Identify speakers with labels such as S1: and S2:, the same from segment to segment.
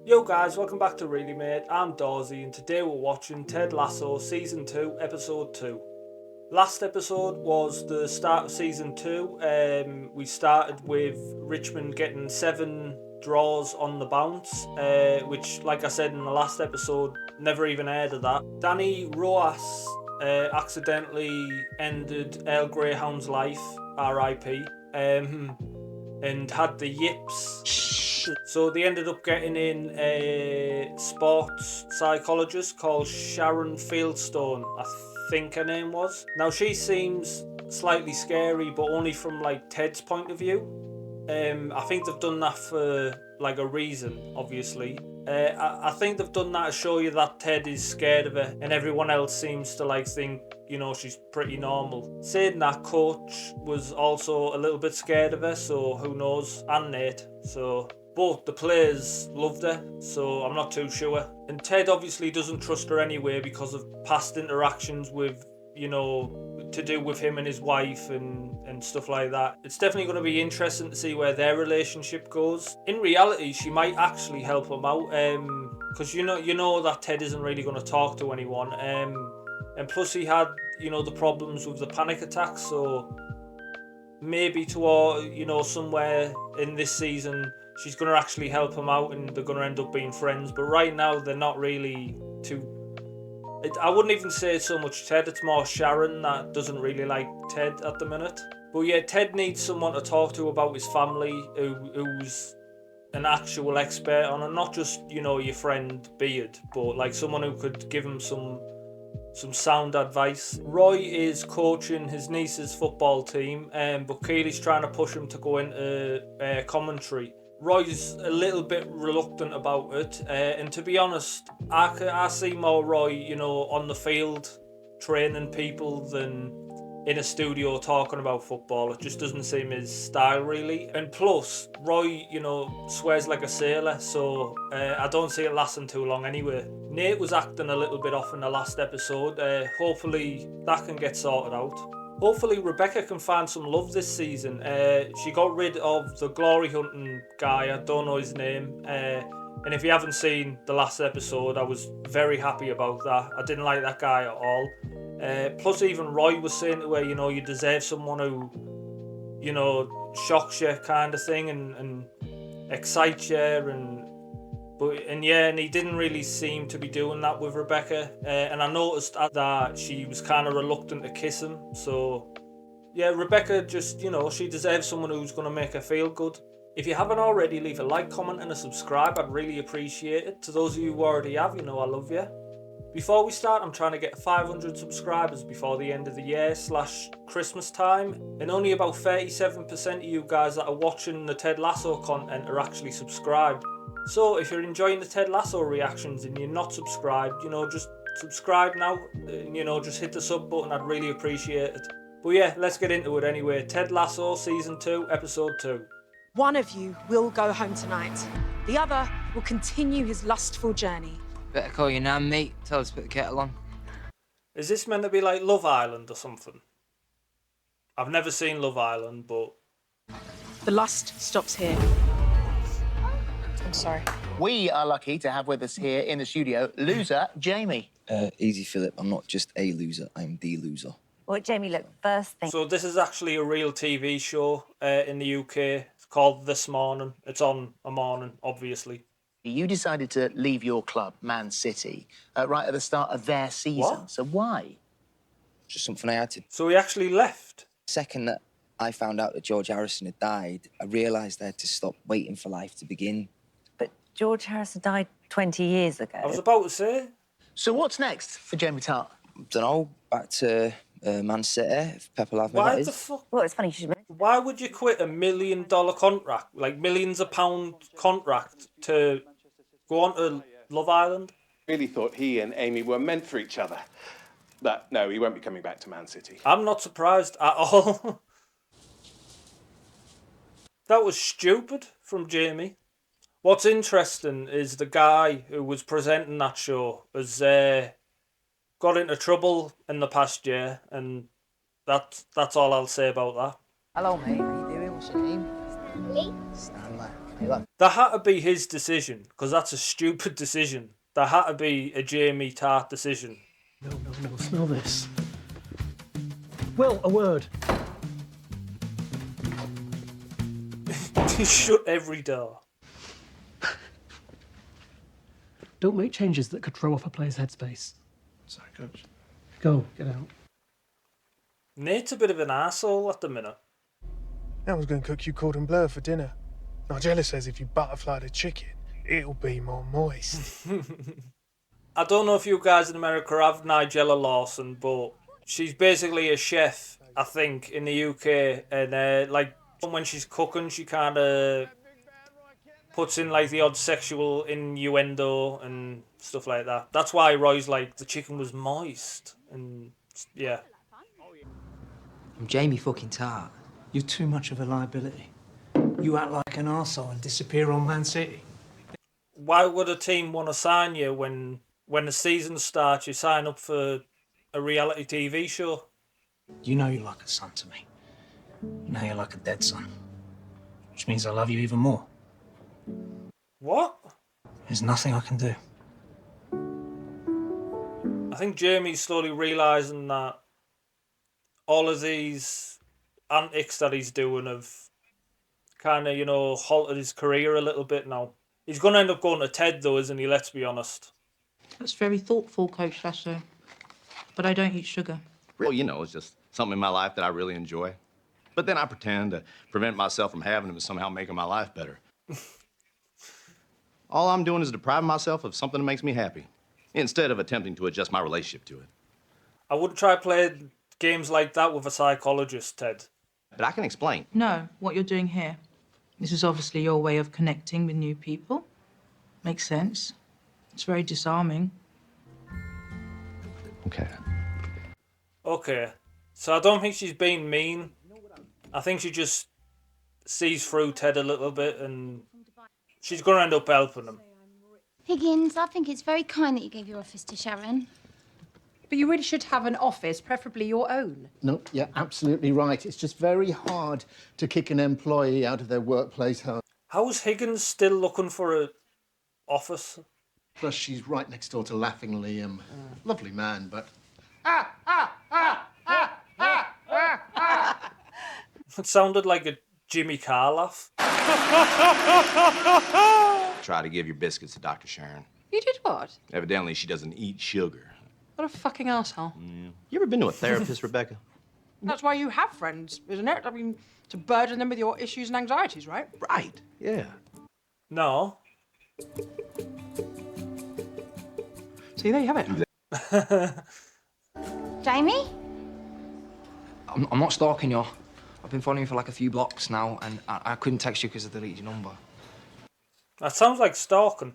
S1: Yo guys, welcome back to Really Mate. I'm Dorsey and today we're watching Ted Lasso Season 2, Episode 2. Last episode was the start of Season 2. We started with Richmond getting 7 draws on the bounce, which, like I said in the last episode, never even heard of that. Danny Roas accidentally ended Earl Greyhound's life, RIP, and had the yips. So they ended up getting in a sports psychologist called Sharon Fieldstone, I think her name was. Now she seems slightly scary, but only from like Ted's point of view. I think they've done that for like a reason, obviously. I think they've done that to show you that Ted is scared of her and everyone else seems to like think, you know, she's pretty normal. Saying that, Coach was also a little bit scared of her, so who knows, and Nate, so both the players loved her, so I'm not too sure. And Ted obviously doesn't trust her anyway because of past interactions with, you know, to do with him and his wife and stuff like that. It's definitely going to be interesting to see where their relationship goes. In reality, she might actually help him out, because you know that Ted isn't really going to talk to anyone, and plus he had, you know, the problems with the panic attacks, so maybe somewhere in this season she's going to actually help him out and they're going to end up being friends. But right now they're not really too. I wouldn't even say it's so much Ted, it's more Sharon that doesn't really like Ted at the minute. But yeah, Ted needs someone to talk to about his family who's an actual expert on it, not just, you know, your friend Beard, but like someone who could give him some sound advice. Roy is coaching his niece's football team, but Keely's trying to push him to go into commentary. Roy's a little bit reluctant about it, and to be honest, I see more Roy, you know, on the field training people than in a studio talking about football. It just doesn't seem his style really. And plus, Roy, you know, swears like a sailor, so I don't see it lasting too long anyway. Nate was acting a little bit off in the last episode. Hopefully that can get sorted out. Hopefully Rebecca can find some love this season. She got rid of the glory hunting guy, I don't know his name. And if you haven't seen the last episode, I was very happy about that. I didn't like that guy at all. Plus even Roy was saying to her, you know, you deserve someone who, you know, shocks you kind of thing and excites you and he didn't really seem to be doing that with Rebecca, and I noticed that she was kind of reluctant to kiss him. So yeah, Rebecca just, you know, she deserves someone who's going to make her feel good. If you haven't already, leave a like, comment and a subscribe, I'd really appreciate it. To those of you who already have, you know I love you. Before we start, I'm trying to get 500 subscribers before the end of the year / Christmas time, and only about 37% of you guys that are watching the Ted Lasso content are actually subscribed. So if you're enjoying the Ted Lasso reactions and you're not subscribed, you know, just subscribe now, you know, just hit the sub button, I'd really appreciate it. But yeah, let's get into it anyway. Ted Lasso Season 2, Episode 2.
S2: One of you will go home tonight. The other will continue his lustful journey.
S3: Better call your nan, mate. Tell her to put the kettle on.
S1: Is this meant to be like Love Island or something? I've never seen Love Island, but...
S2: The lust stops here. I'm sorry.
S4: We are lucky to have with us here in the studio loser Jamie.
S5: Easy, Philip. I'm not just a loser. I'm the loser.
S6: Well, Jamie, look, first thing.
S1: So this is actually a real TV show in the UK. It's called This Morning. It's on a morning, obviously.
S4: You decided to leave your club, Man City, right at the start of their season.
S1: What?
S4: So why?
S5: Just something I had to.
S1: So he actually left?
S5: Second that I found out that George Harrison had died, I realised I had to stop waiting for life to begin.
S6: But George Harrison died 20 years ago.
S1: I was about to say.
S4: So what's next for Jamie Tart?
S5: Don't know, back to Man City, if Pepper have me,
S1: Why
S5: that
S1: the
S5: is.
S1: fuck?
S6: Well, it's funny you should mention.
S1: Why would you quit $1 million contract, like millions of pound contract, to go on to Love Island?
S7: Really thought he and Amy were meant for each other. But no, he won't be coming back to Man City.
S1: I'm not surprised at all. That was stupid from Jamie. What's interesting is the guy who was presenting that show has got into trouble in the past year, and that's all I'll say about that.
S3: Hello, mate. How you doing? What's your name?
S8: Stanley.
S3: Stanley.
S1: That had to be his decision, because that's a stupid decision. That had to be a Jamie Tart decision.
S8: No, smell this. Will, a word.
S1: He shut every door.
S8: Don't make changes that could throw off a player's headspace.
S9: Sorry, coach.
S8: Go, get out.
S1: Nate's a bit of an arsehole at the minute.
S9: I was going to cook you cordon bleu for dinner. Nigella says if you butterfly the chicken, it'll be more moist.
S1: I don't know if you guys in America have Nigella Lawson, but she's basically a chef, I think, in the UK. And like when she's cooking, she kind of puts in like the odd sexual innuendo and stuff like that. That's why Roy's like, the chicken was moist. And yeah.
S3: I'm Jamie fucking Tart.
S8: You're too much of a liability. You act like an arsehole and disappear on Man City.
S1: Why would a team want to sign you when the season starts, you sign up for a reality TV show?
S8: You know you're like a son to me. Now you're like a dead son. Which means I love you even more.
S1: What?
S8: There's nothing I can do.
S1: I think Jamie's slowly realising that all of these antics that he's doing have kind of, halted his career a little bit now. He's going to end up going to TED though, isn't he? Let's be honest.
S10: That's very thoughtful, Coach Lasso. But I don't eat sugar.
S11: Well, it's just something in my life that I really enjoy. But then I pretend to prevent myself from having them and somehow making my life better. All I'm doing is depriving myself of something that makes me happy, instead of attempting to adjust my relationship to it.
S1: I wouldn't try playing games like that with a psychologist, Ted.
S11: But I can explain.
S10: No, what you're doing here. This is obviously your way of connecting with new people. Makes sense. It's very disarming.
S11: Okay.
S1: So I don't think she's being mean. I think she just sees through Ted a little bit and she's going to end up helping him.
S12: Higgins, I think it's very kind that you gave your office to Sharon.
S2: But you really should have an office, preferably your own.
S13: No, you're absolutely right. It's just very hard to kick an employee out of their workplace home.
S1: How is Higgins still looking for an office?
S13: Plus, she's right next door to Laughing Liam. Lovely man, but...
S1: It sounded like a Jimmy Carr laugh.
S11: Try to give your biscuits to Dr. Sharon.
S10: You did what?
S11: Evidently, she doesn't eat sugar.
S10: What a fucking asshole.
S11: Yeah. You ever been to a therapist, Rebecca?
S10: That's why you have friends, isn't it? I mean, to burden them with your issues and anxieties, right?
S11: Right, yeah.
S1: No.
S10: See, there you have it.
S12: Jamie?
S3: I'm not stalking you. I've been following you for like a few blocks now, and I couldn't text you because I deleted your number.
S1: That sounds like stalking.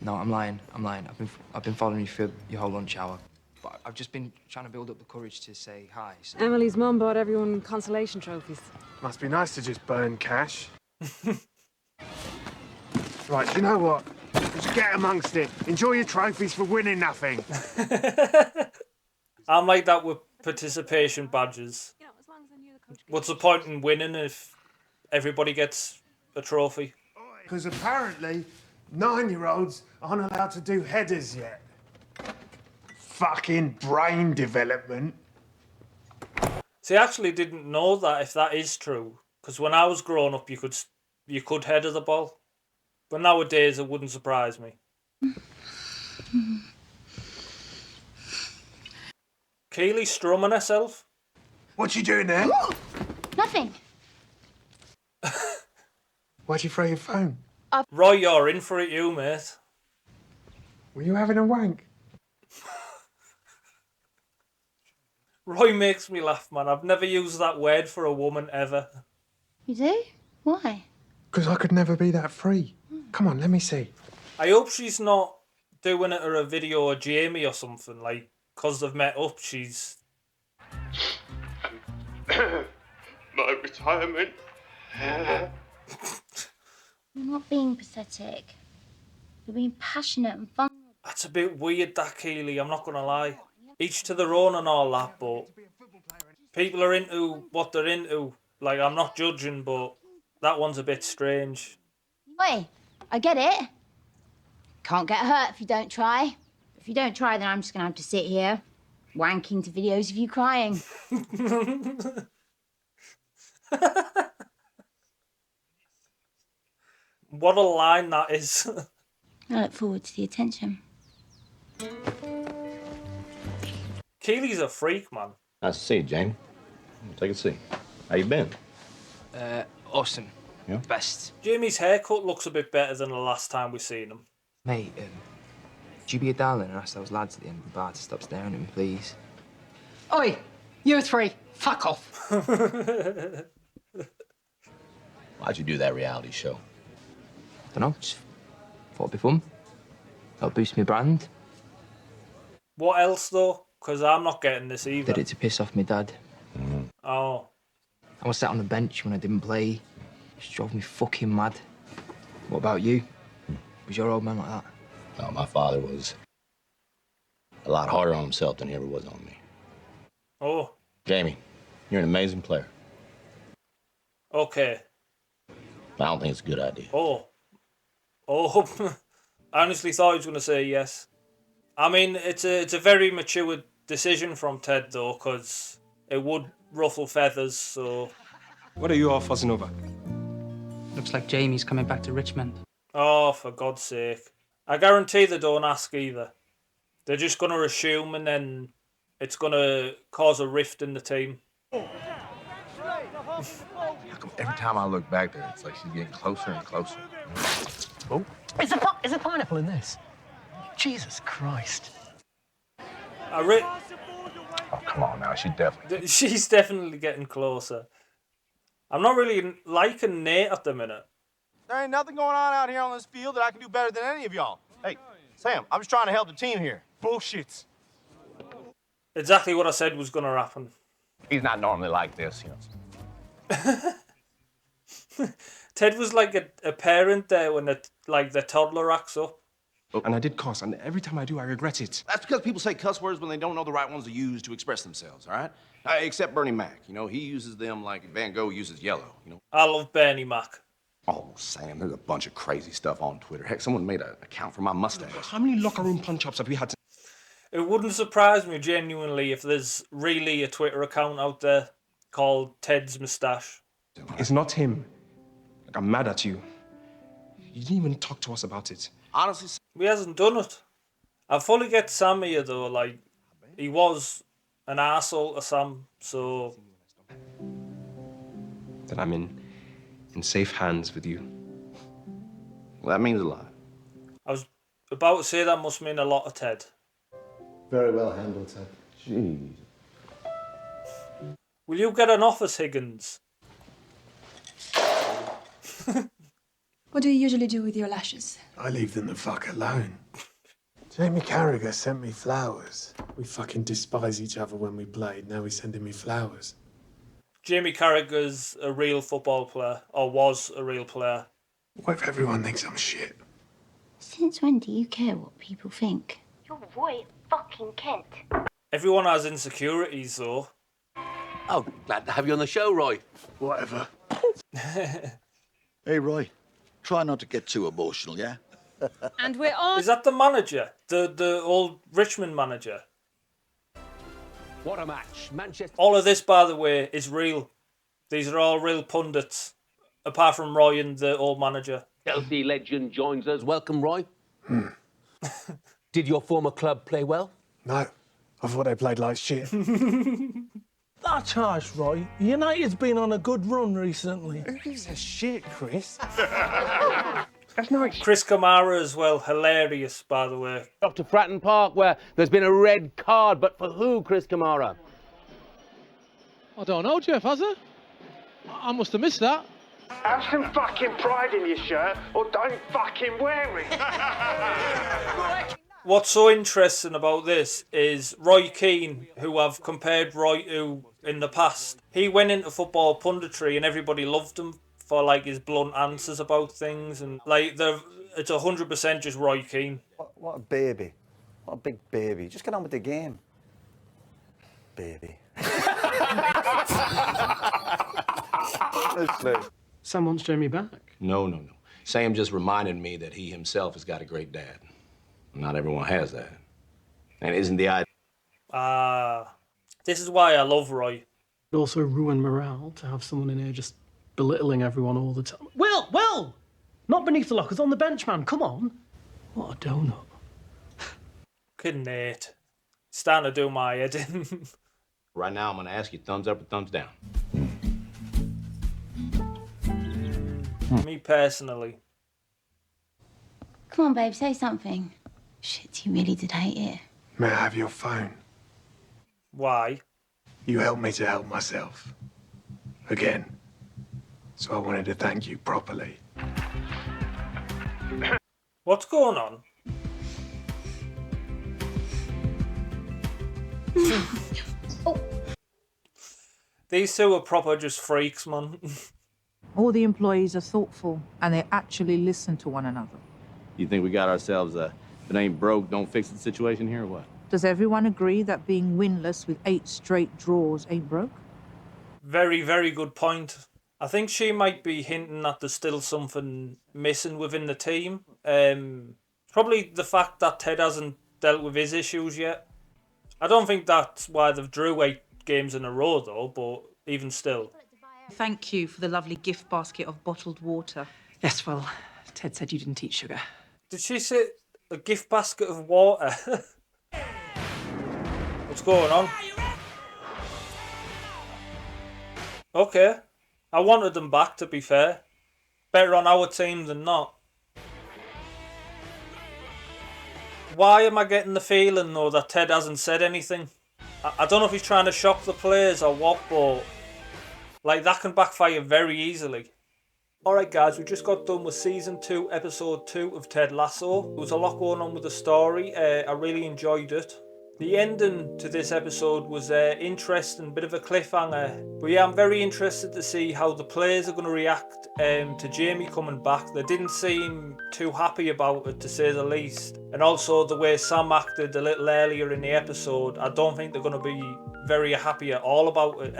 S3: No, I'm lying. I've been following you for your whole lunch hour. But I've just been trying to build up the courage to say hi. So.
S2: Emily's mum bought everyone consolation trophies.
S9: Must be nice to just burn cash. Right, you know what? Just get amongst it. Enjoy your trophies for winning nothing.
S1: I'm like that with participation badges. What's the point in winning if everybody gets a trophy?
S9: Because apparently 9-year-olds aren't allowed to do headers yet. Fucking brain development.
S1: See, I actually didn't know that if that is true. Because when I was growing up, you could header the ball. But nowadays, it wouldn't surprise me. Keely's strumming herself.
S9: What you doing there?
S12: Nothing.
S9: Why'd you throw your phone?
S1: Roy, you're in for it, you, mate.
S9: Were you having a wank?
S1: Roy makes me laugh, man. I've never used that word for a woman, ever.
S12: You do? Why?
S9: Because I could never be that free. Come on, let me see.
S1: I hope she's not doing it or a video of Jamie or something, like, because they've met up, she's...
S7: My retirement.
S12: You're not being pathetic. You're being passionate and vulnerable.
S1: That's a bit weird, that, Keely, I'm not going to lie. Each to their own and all that, but people are into what they're into. Like, I'm not judging, but that one's a bit strange.
S12: Oi, I get it. Can't get hurt if you don't try. If you don't try, then I'm just gonna have to sit here wanking to videos of you crying.
S1: What a line that is.
S12: I look forward to the attention.
S1: Keely's a freak, man.
S11: Nice to see you, Jamie. Take a seat. How you been?
S3: Awesome.
S11: Yeah?
S3: Best.
S1: Jamie's haircut looks a bit better than the last time we seen him.
S3: Mate, would you be a darling and ask those lads at the end of the bar to stop staring at me, please?
S14: Oi, you three, fuck off.
S15: Why'd you do that reality show?
S3: Dunno, just thought it'd be fun. That'll boost my brand.
S1: What else, though? Because I'm not getting this either.
S3: Did it to piss off my dad.
S1: Oh.
S3: I was sat on the bench when I didn't play. It just drove me fucking mad. What about you? Was your old man like that?
S15: No, my father was a lot harder on himself than he ever was on me.
S1: Oh.
S15: Jamie, you're an amazing player.
S1: Okay.
S15: But I don't think it's a good idea.
S1: Oh. Oh. I honestly thought he was going to say yes. I mean, it's a very mature decision from Ted, though, because it would ruffle feathers, so...
S16: What are you all fussing over?
S17: Looks like Jamie's coming back to Richmond.
S1: Oh, for God's sake. I guarantee they don't ask either. They're just going to assume, and then it's going to cause a rift in the team.
S18: How come every time I look back there, it's like she's getting closer and closer? Oh.
S8: Is a pineapple in this? Jesus Christ.
S18: Oh, come on now,
S1: She's definitely getting closer. I'm not really liking Nate at the minute.
S19: There ain't nothing going on out here on this field that I can do better than any of y'all. Hey, Sam, I'm just trying to help the team here. Bullshit.
S1: Exactly what I said was going to happen.
S18: He's not normally like this, you know.
S1: Ted was like a parent there when the toddler acts up.
S16: Oh, and I did cuss, and every time I do, I regret it.
S11: That's because people say cuss words when they don't know the right ones to use to express themselves, all right? Except Bernie Mac. You know, he uses them like Van Gogh uses yellow, you know?
S1: I love Bernie Mac.
S11: Oh, Sam, there's a bunch of crazy stuff on Twitter. Heck, someone made an account for my mustache.
S16: How many locker room punch-ups have we had to...
S1: It wouldn't surprise me, genuinely, if there's really a Twitter account out there called Ted's Moustache.
S16: It's not him. Like, I'm mad at you. You didn't even talk to us about it.
S11: Honestly...
S1: He hasn't done it. I fully get Sam here, though. Like, he was an arsehole to Sam, so...
S16: That I'm in safe hands with you.
S11: Well, that means a lot.
S1: I was about to say that must mean a lot to Ted.
S13: Very well handled, Ted.
S11: Jeez.
S1: Will you get an office, Higgins?
S2: What do you usually do with your lashes?
S9: I leave them the fuck alone. Jamie Carragher sent me flowers. We fucking despise each other when we played. Now he's sending me flowers.
S1: Jamie Carragher's a real football player, or was a real player.
S9: What if everyone thinks I'm shit?
S12: Since when do you care what people think? You're Roy fucking Kent.
S1: Everyone has insecurities, though.
S20: Oh, glad to have you on the show, Roy.
S9: Whatever.
S15: Hey, Roy, try not to get too emotional, yeah?
S2: And we're on.
S1: Is that the manager? The old Richmond manager?
S20: What a match. Manchester...
S1: All of this, by the way, is real. These are all real pundits, apart from Roy and the old manager.
S20: Chelsea legend joins us. Welcome, Roy. Did your former club play well?
S9: No, I thought they played like shit.
S21: That's harsh, Roy. United's been on a good run recently.
S9: Who gives a shit, Chris?
S1: That's nice. Chris Kamara as well, hilarious, by the way.
S20: Off to Fratton Park, where there's been a red card, but for who, Chris Kamara?
S22: I don't know, Jeff, has it? I must have missed that.
S23: Have some fucking pride in your shirt, or don't fucking wear it.
S1: What's so interesting about this is Roy Keane, who I've compared Roy to in the past. He went into football punditry and everybody loved him for like his blunt answers about things, and like it's 100% just Roy Keane.
S24: What a baby. What a big baby. Just get on with the game. Baby.
S22: Sam wants Jamie back.
S11: No. Sam just reminded me that he himself has got a great dad. Not everyone has that. And isn't the idea...
S1: This is why I love Roy.
S4: It also ruin morale to have someone in here just belittling everyone all the time. Will! Not beneath the lockers, on the bench, man. Come on. What a donut.
S1: Kidding Nate. Starting to do my head in.
S11: Right now, I'm going to ask you thumbs up or thumbs down.
S1: Me personally.
S12: Come on, babe, say something. Shit, you really did hate it.
S9: May I have your phone?
S1: Why?
S9: You helped me to help myself. Again. So I wanted to thank you properly.
S1: What's going on? These two are proper just freaks, man.
S5: All the employees are thoughtful and they actually listen to one another.
S11: You think we got ourselves a if it ain't broke, don't fix it situation here or what?
S5: Does everyone agree that being winless with 8 straight draws ain't broke?
S1: Very, very good point. I think she might be hinting that there's still something missing within the team. Probably the fact that Ted hasn't dealt with his issues yet. I don't think that's why they've drew 8 games in a row, though, but even still.
S5: Thank you for the lovely gift basket of bottled water.
S14: Yes, well, Ted said you didn't eat sugar.
S1: Did she say a gift basket of water? What's going on? Okay. I wanted them back, to be fair. Better on our team than not. Why am I getting the feeling, though, that Ted hasn't said anything? I don't know if he's trying to shock the players or what, but... like, that can backfire very easily. Alright guys, we just got done with Season 2, Episode 2 of Ted Lasso. There was a lot going on with the story. I really enjoyed it. The ending to this episode was interesting, bit of a cliffhanger. But yeah, I'm very interested to see how the players are going to react to Jamie coming back. They didn't seem too happy about it, to say the least. And also the way Sam acted a little earlier in the episode, I don't think they're going to be very happy at all about it.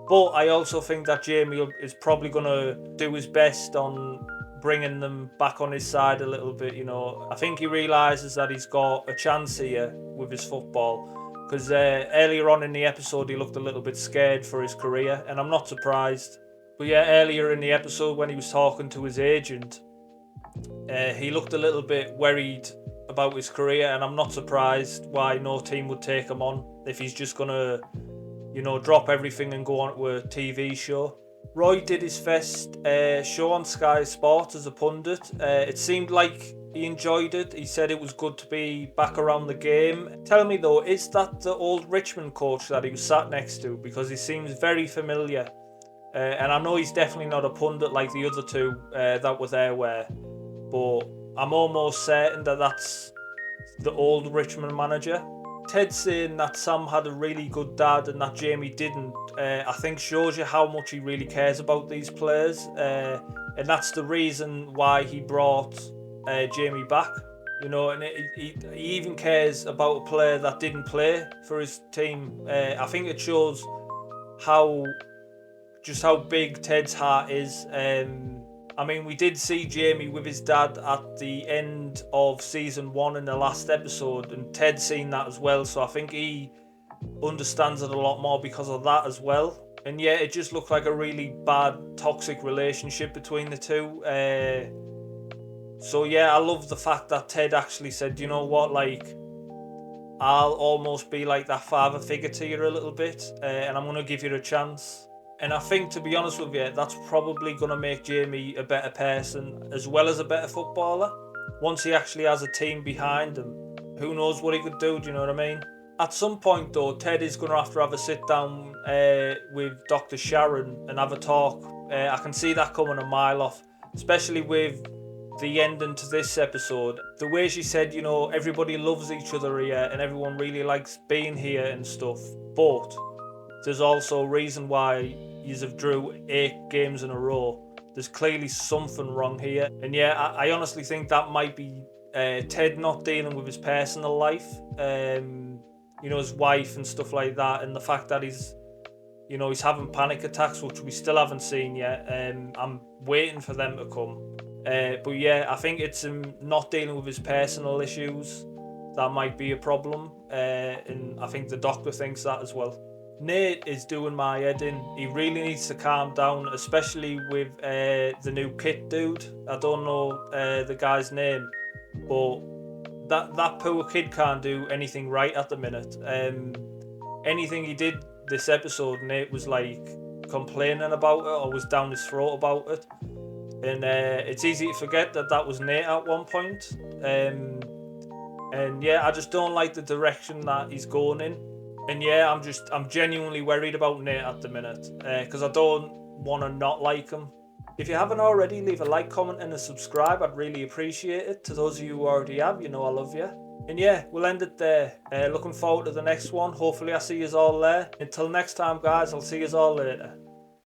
S1: But I also think that Jamie is probably going to do his best on bringing them back on his side a little bit, you know. I think he realises that he's got a chance here with his football, because earlier on in the episode he looked a little bit scared for his career, and I'm not surprised. But yeah, earlier in the episode when he was talking to his agent, he looked a little bit worried about his career, and I'm not surprised why no team would take him on if he's just going to, you know, drop everything and go on to a TV show. Roy did his first show on Sky Sports as a pundit. It seemed like he enjoyed it. He said it was good to be back around the game. Tell me though, is that the old Richmond coach that he was sat next to? Because he seems very familiar. And I know he's definitely not a pundit like the other two that were there were. But I'm almost certain that that's the old Richmond manager. Ted saying that Sam had a really good dad and that Jamie didn't, I think shows you how much he really cares about these players. And that's the reason why he brought Jamie back. You know, and he even cares about a player that didn't play for his team. I think it shows how big Ted's heart is. I mean, we did see Jamie with his dad at the end of Season 1 in the last episode, and Ted's seen that as well, so I think he understands it a lot more because of that as well. And yeah, it just looked like a really bad, toxic relationship between the two. So yeah, I love the fact that Ted actually said, you know what, like, I'll almost be like that father figure to you a little bit, and I'm going to give you a chance. And I think, to be honest with you, that's probably going to make Jamie a better person as well as a better footballer. Once he actually has a team behind him, who knows what he could do, do you know what I mean? At some point though, Ted is going to have a sit down with Dr. Sharon and have a talk. I can see that coming a mile off, especially with the ending to this episode. The way she said, you know, everybody loves each other here and everyone really likes being here and stuff, but there's also a reason why you have drew 8 games in a row. There's clearly something wrong here. And yeah, I honestly think that might be Ted not dealing with his personal life. You know, his wife and stuff like that, and the fact that he's You know, he's having panic attacks, which we still haven't seen yet. I'm waiting for them to come. But yeah, I think it's him not dealing with his personal issues. That might be a problem. And I think the doctor thinks that as well. Nate is doing my head in. He really needs to calm down, especially with the new Kit dude. I don't know the guy's name, but that poor kid can't do anything right at the minute. Anything he did this episode, Nate was like complaining about it or was down his throat about it. And it's easy to forget that was Nate at one point. And yeah, I just don't like the direction that he's going in. And yeah, I'm genuinely worried about Nate at the minute because I don't want to not like him. If you haven't already, leave a like, comment and a subscribe. I'd really appreciate it. To those of you who already have, you know I love you. And yeah, we'll end it there. Looking forward to the next one. Hopefully I see you all there. Until next time, guys, I'll see you all later.